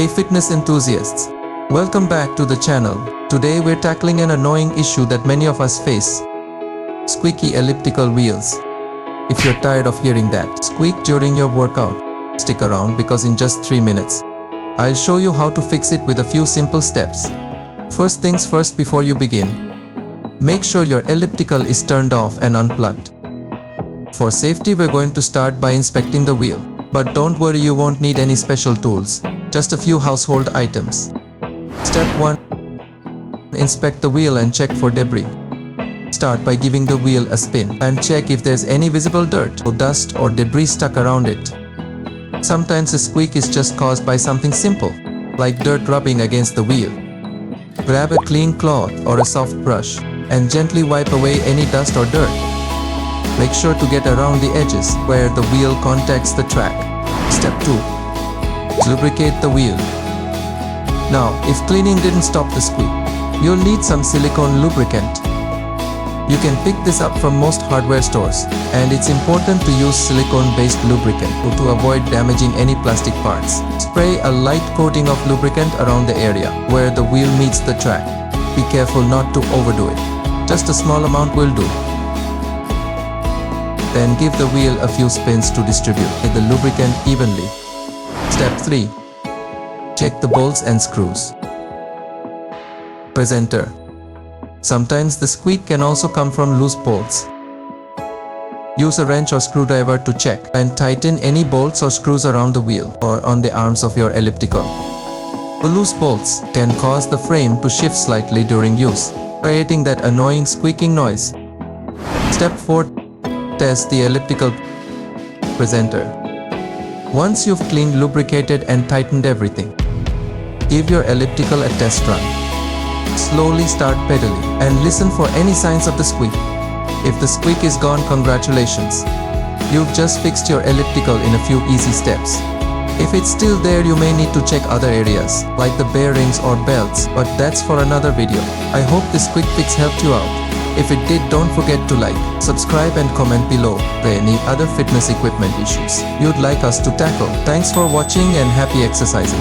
Hey fitness enthusiasts! Welcome back to the channel. Today we're tackling an annoying issue that many of us face. Squeaky elliptical wheels. If you're tired of hearing that squeak during your workout, stick around because in just 3 minutes, I'll show you how to fix it with a few simple steps. First things first, before you begin, make sure your elliptical is turned off and unplugged. For safety, we're going to start by inspecting the wheel. But don't worry, you won't need any special tools, just a few household items. Step 1. Inspect the wheel and check for debris. Start by giving the wheel a spin and check if there's any visible dirt or dust or debris stuck around it. Sometimes a squeak is just caused by something simple, like dirt rubbing against the wheel. Grab a clean cloth or a soft brush and gently wipe away any dust or dirt. Make sure to get around the edges where the wheel contacts the track. Step 2. Lubricate the wheel. Now, if cleaning didn't stop the squeak, you'll need some silicone lubricant. You can pick this up from most hardware stores, and it's important to use silicone-based lubricant to avoid damaging any plastic parts. Spray a light coating of lubricant around the area where the wheel meets the track. Be careful not to overdo it. Just a small amount will do. Then give the wheel a few spins to distribute the lubricant evenly. Step 3. Check the bolts and screws. Presenter. Sometimes the squeak can also come from loose bolts. Use a wrench or screwdriver to check and tighten any bolts or screws around the wheel or on the arms of your elliptical. The loose bolts can cause the frame to shift slightly during use, creating that annoying squeaking noise. Step 4. Test the elliptical presenter. Once you've cleaned, lubricated and tightened everything, give your elliptical a test run. Slowly start pedaling and listen for any signs of the squeak. If the squeak is gone, congratulations. You've just fixed your elliptical in a few easy steps. If it's still there, you may need to check other areas like the bearings or belts, but that's for another video. I hope this quick fix helped you out. If it did, don't forget to like, subscribe and comment below for any other fitness equipment issues you'd like us to tackle. Thanks for watching and happy exercising.